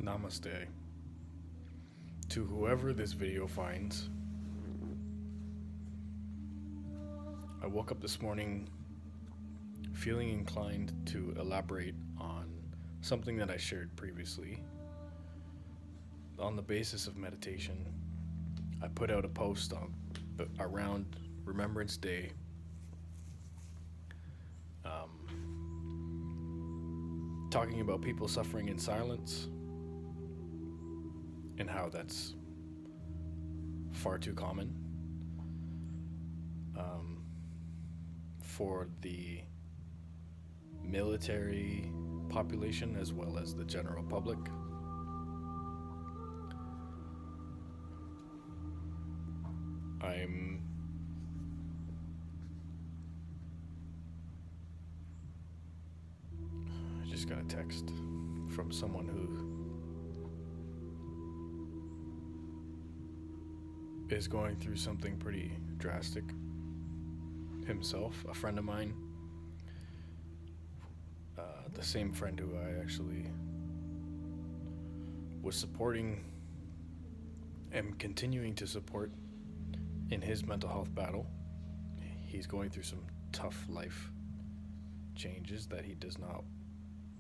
Namaste. To whoever this video finds, I woke up this morning feeling inclined to elaborate on something that I shared previously. On the basis of meditation, I put out a post around Remembrance Day, talking about people suffering in silence and how that's far too common for the military population as well as the general public. I just got a text from someone who is going through something pretty drastic himself, a friend of mine, the same friend who I actually was supporting and continuing to support in his mental health battle. He's going through some tough life changes that he does not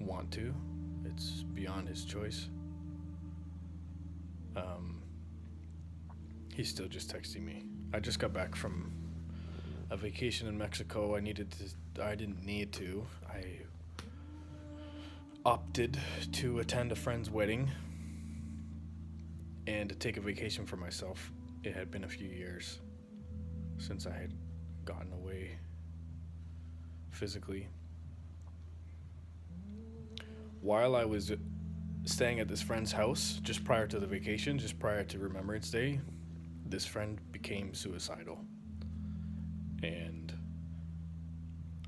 want to. It's beyond his choice. He's still just texting me. I just got back from a vacation in Mexico. I didn't need to. I opted to attend a friend's wedding and to take a vacation for myself. It had been a few years since I had gotten away physically. While I was staying at this friend's house, just prior to the vacation, just prior to Remembrance Day, this friend became suicidal. And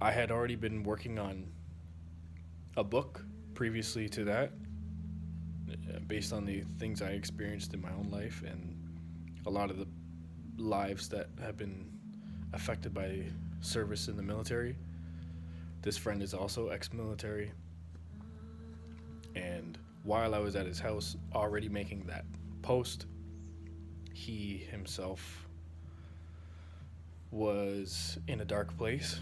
I had already been working on a book previously to that, based on the things I experienced in my own life and a lot of the lives that have been affected by service in the military. This friend is also ex-military. And while I was at his house already making that post, he himself was in a dark place,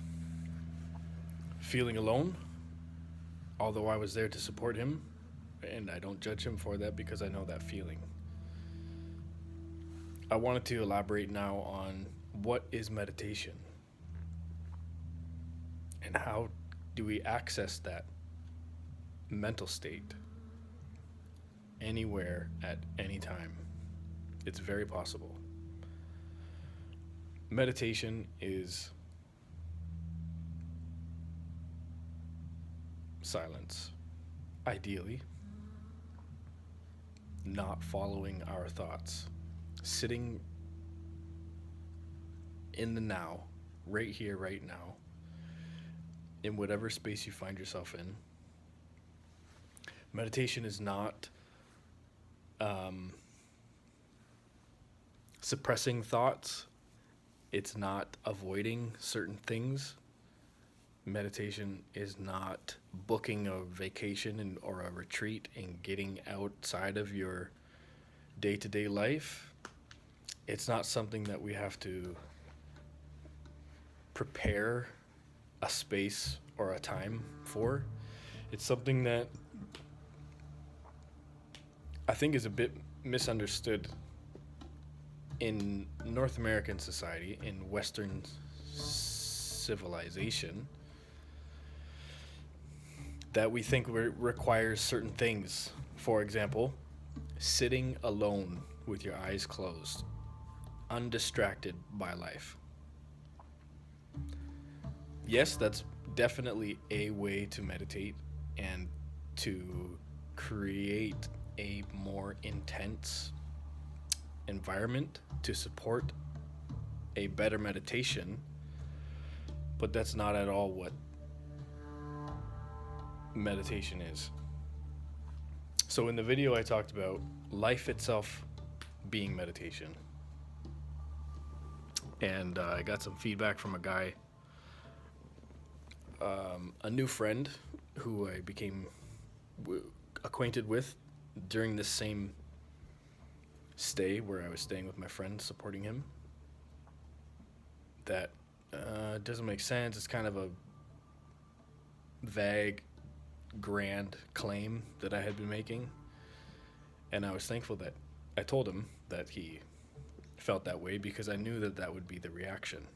feeling alone, although I was there to support him, and I don't judge him for that because I know that feeling. I wanted to elaborate now on what is meditation and how do we access that mental state anywhere at any time. It's very possible. Meditation is silence, ideally, not following our thoughts, sitting in the now, right here, right now, in whatever space you find yourself in. Meditation is not suppressing thoughts. It's not avoiding certain things. Meditation is not booking a vacation or a retreat and getting outside of your day-to-day life. It's not something that we have to prepare a space or a time for. It's something that I think is a bit misunderstood in North American society, in Western civilization, that we think requires certain things. For example, sitting alone with your eyes closed, undistracted by life. Yes, that's definitely a way to meditate and to create a more intense environment to support a better meditation, but that's not at all what meditation is. So in the video I talked about life itself being meditation, and I got some feedback from a guy, a new friend who I became acquainted with during this same stay where I was staying with my friend, supporting him, that doesn't make sense. It's kind of a vague, grand claim that I had been making. And I was thankful that I told him that he felt that way, because I knew that that would be the reaction.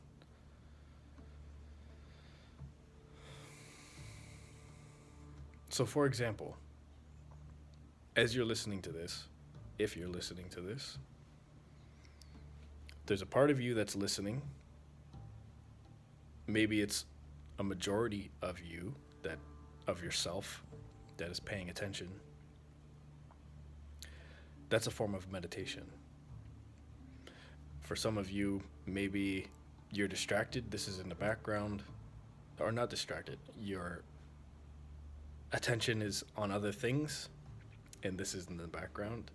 So, for example, as you're listening to this, if you're listening to this, there's a part of you that's listening. Maybe it's a majority of you, that of yourself, that is paying attention. That's a form of meditation. For some of you, maybe you're distracted. This is in the background, or not distracted. Your attention is on other things, and this is in the background.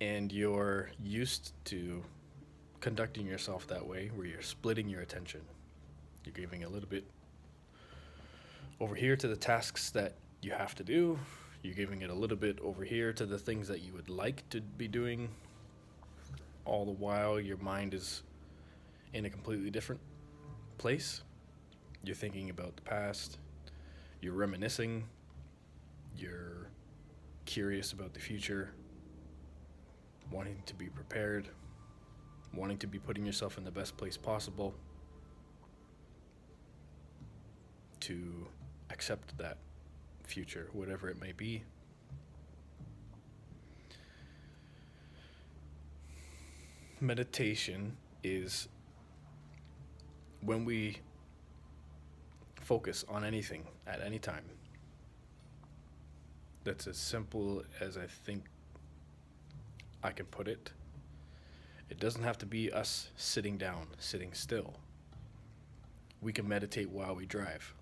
And you're used to conducting yourself that way, where you're splitting your attention. You're giving a little bit over here to the tasks that you have to do. You're giving it a little bit over here to the things that you would like to be doing. All the while, your mind is in a completely different place. You're thinking about the past. You're reminiscing. You're curious about the future. Wanting to be prepared. Wanting to be putting yourself in the best place possible to accept that future, whatever it may be. Meditation is when we focus on anything at any time. That's as simple as I think I can put it. It doesn't have to be us sitting down, sitting still. We can meditate while we drive.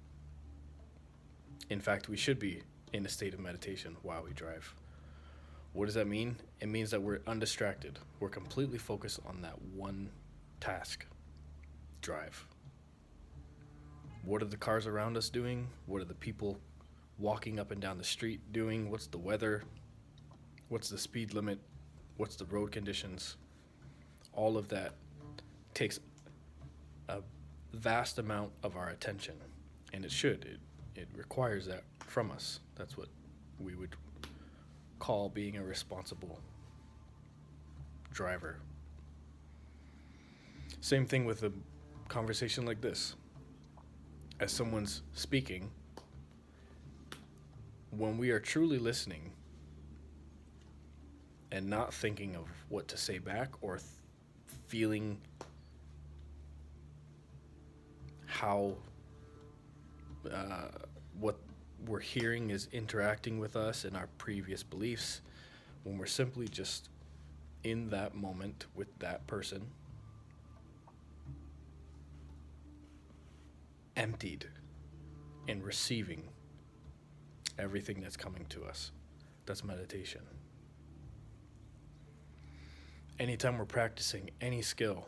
In fact, we should be in a state of meditation while we drive. What does that mean? It means that we're undistracted. We're completely focused on that one task, drive. What are the cars around us doing? What are the people walking up and down the street doing? What's the weather? What's the speed limit? What's the road conditions? All of that takes a vast amount of our attention, and it should. It requires that from us. That's what we would call being a responsible driver. Same thing with a conversation like this. As someone's speaking, when we are truly listening and not thinking of what to say back, or feeling how what we're hearing is interacting with us and our previous beliefs, when we're simply just in that moment with that person, emptied and receiving everything that's coming to us, that's meditation. Anytime we're practicing any skill,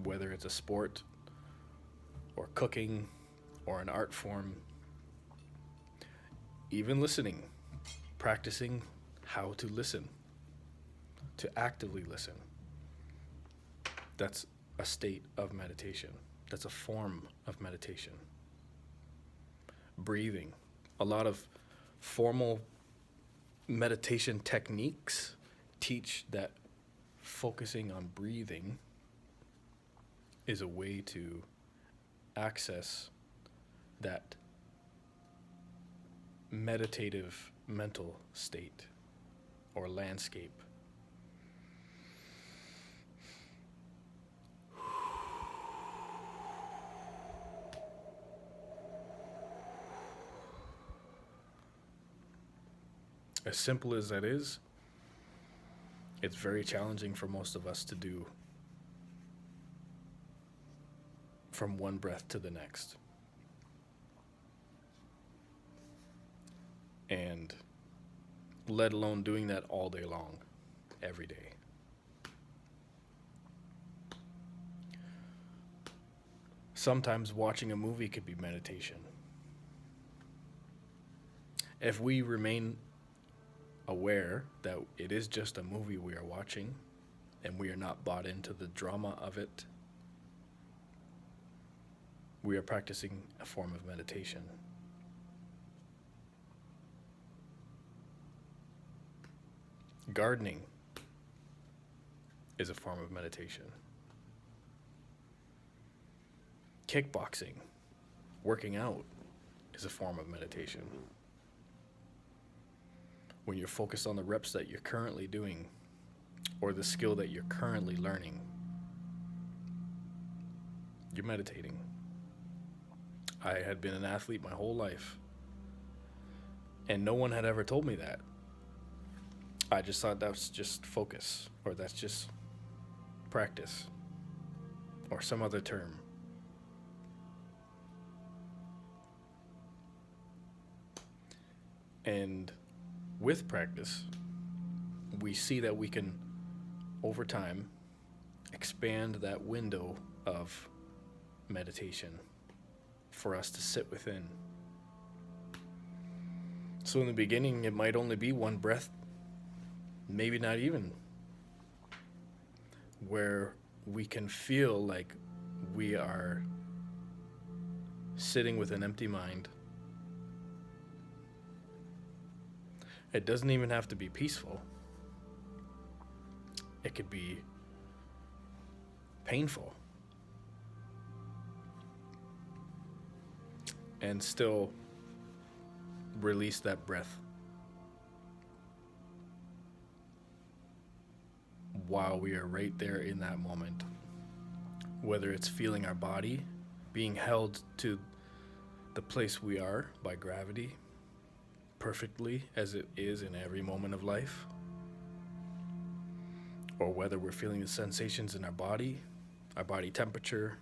whether it's a sport or cooking or an art form, even listening, practicing how to listen, to actively listen, that's a state of meditation. That's a form of meditation. Breathing. A lot of formal meditation techniques teach that focusing on breathing is a way to access that meditative mental state or landscape. As simple as that is, it's very challenging for most of us to do from one breath to the next. And let alone doing that all day long, every day. Sometimes watching a movie could be meditation. If we remain aware that it is just a movie we are watching and we are not bought into the drama of it, we are practicing a form of meditation. Gardening is a form of meditation. Kickboxing, working out, is a form of meditation. When you're focused on the reps that you're currently doing or the skill that you're currently learning, you're meditating. I had been an athlete my whole life, and no one had ever told me that. I just thought that's just focus, or that's just practice, or some other term. And with practice, we see that we can, over time, expand that window of meditation for us to sit within. So in the beginning, it might only be one breath, maybe not even, where we can feel like we are sitting with an empty mind. It doesn't even have to be peaceful. It could be painful. And still release that breath while we are right there in that moment. Whether it's feeling our body being held to the place we are by gravity perfectly as it is in every moment of life, or whether we're feeling the sensations in our body temperature,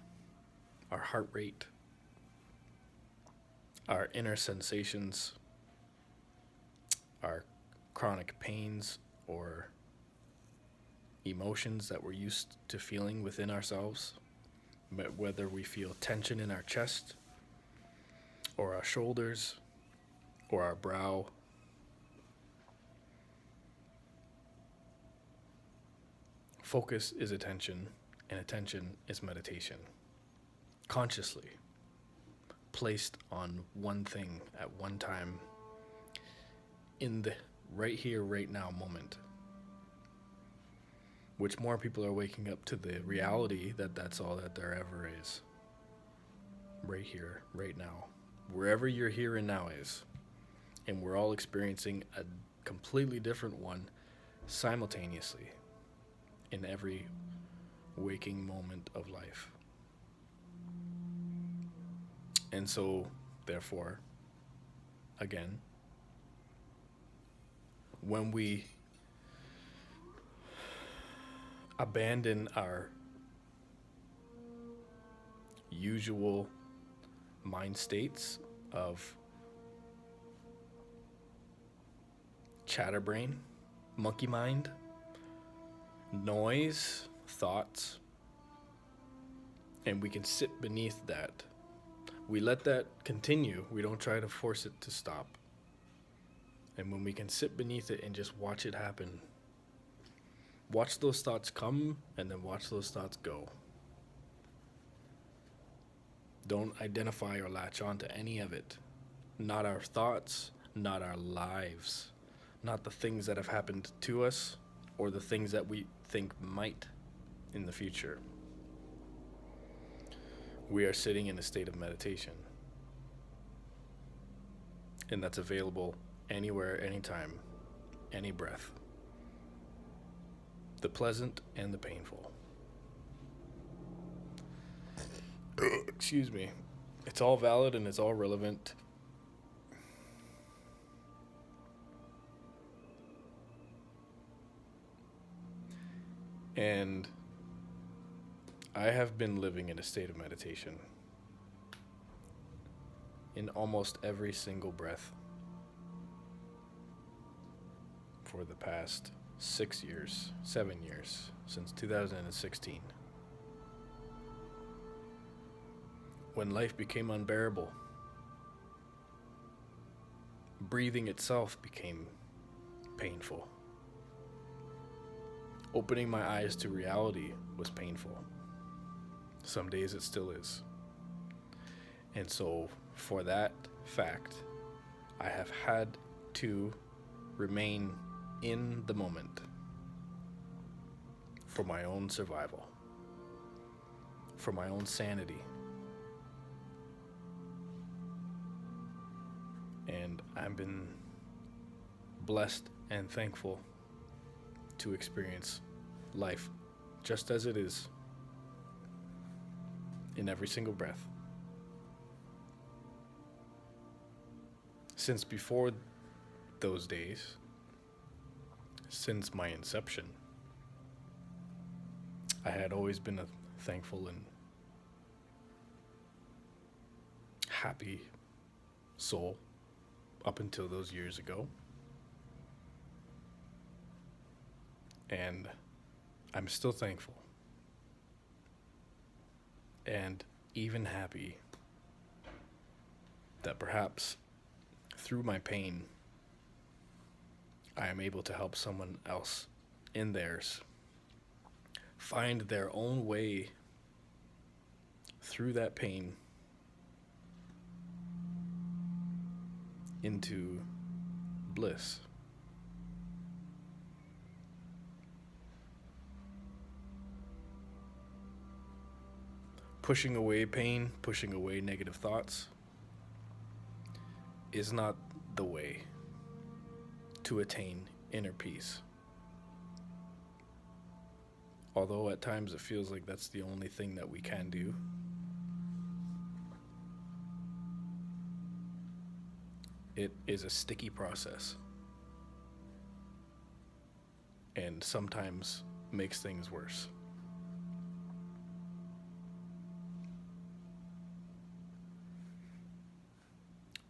our heart rate, our inner sensations, our chronic pains or emotions that we're used to feeling within ourselves, whether we feel tension in our chest or our shoulders or our brow. Focus is attention, and attention is meditation. Consciously placed on one thing at one time in the right here, right now moment. Which more people are waking up to the reality that that's all that there ever is. Right here, right now. Wherever your here and now is. And we're all experiencing a completely different one simultaneously in every waking moment of life. And so, therefore, again, when we abandon our usual mind states of chatterbrain, monkey mind, noise, thoughts, and we can sit beneath that. We let that continue. We don't try to force it to stop. And when we can sit beneath it and just watch it happen, watch those thoughts come and then watch those thoughts go. Don't identify or latch on to any of it. Not our thoughts, not our lives, not the things that have happened to us or the things that we think might in the future. We are sitting in a state of meditation. And that's available anywhere, anytime, any breath. The pleasant and the painful. Excuse me. It's all valid and it's all relevant. And I have been living in a state of meditation in almost every single breath for the past 7 years, since 2016. When life became unbearable, Breathing itself became painful. Opening my eyes to reality was painful. Some days it still is. And so, for that fact, I have had to remain in the moment for my own survival, for my own sanity. And I've been blessed and thankful to experience life just as it is in every single breath. Since before those days, since my inception, I had always been a thankful and happy soul up until those years ago. And I'm still thankful and even happy that perhaps through my pain, I am able to help someone else in theirs find their own way through that pain into bliss. Pushing away pain, pushing away negative thoughts is not the way to attain inner peace. Although at times it feels like that's the only thing that we can do. It is a sticky process and sometimes makes things worse.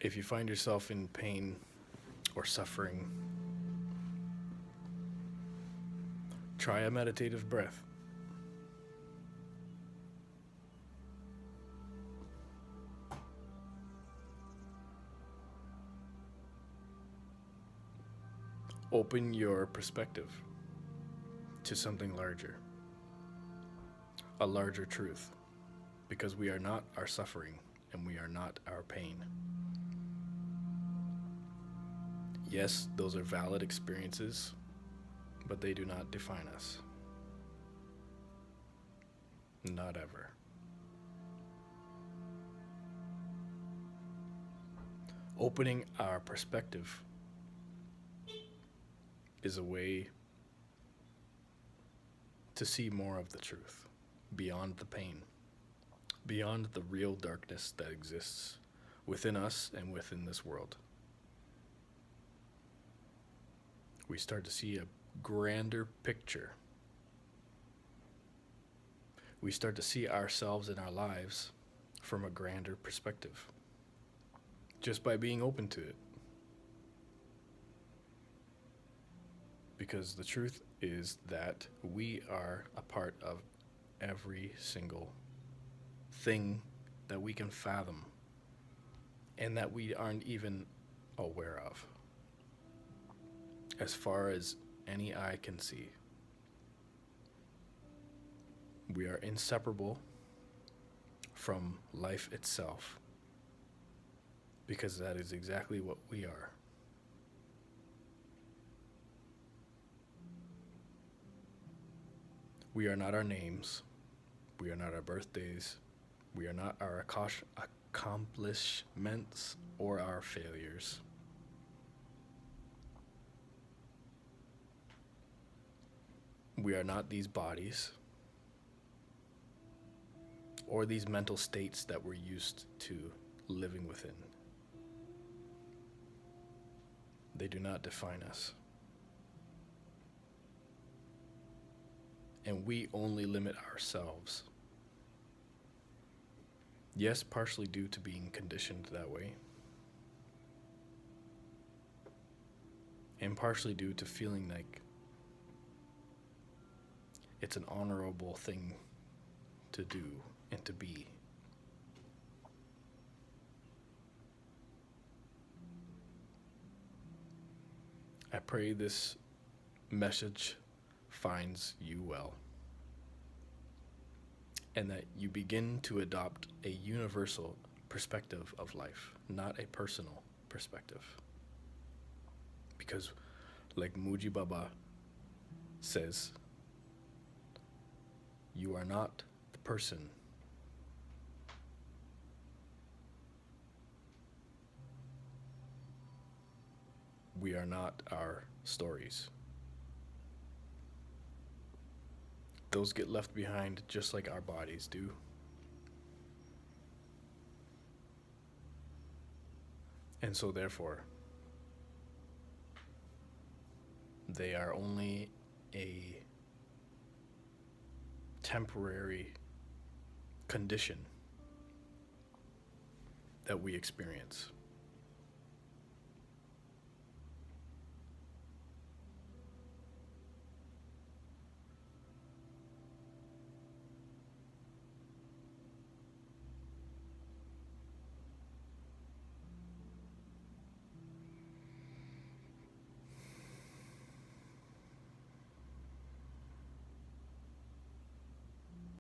If you find yourself in pain or suffering, try a meditative breath. Open your perspective to something larger, a larger truth, because we are not our suffering and we are not our pain. Yes, those are valid experiences, but they do not define us. Not ever. Opening our perspective is a way to see more of the truth, beyond the pain, beyond the real darkness that exists within us and within this world. We start to see a grander picture. We start to see ourselves and our lives from a grander perspective, just by being open to it. Because the truth is that we are a part of every single thing that we can fathom and that we aren't even aware of. As far as any eye can see, we are inseparable from life itself, because that is exactly what we are. We are not our names, we are not our birthdays, we are not our accomplishments or our failures. We are not these bodies or these mental states that we're used to living within. They do not define us. And we only limit ourselves. Yes, partially due to being conditioned that way. And partially due to feeling like it's an honorable thing to do and to be. I pray this message finds you well, and that you begin to adopt a universal perspective of life, not a personal perspective. Because, like Muji Baba says, you are not the person. We are not our stories. Those get left behind just like our bodies do. And so, therefore, they are only a temporary condition that we experience.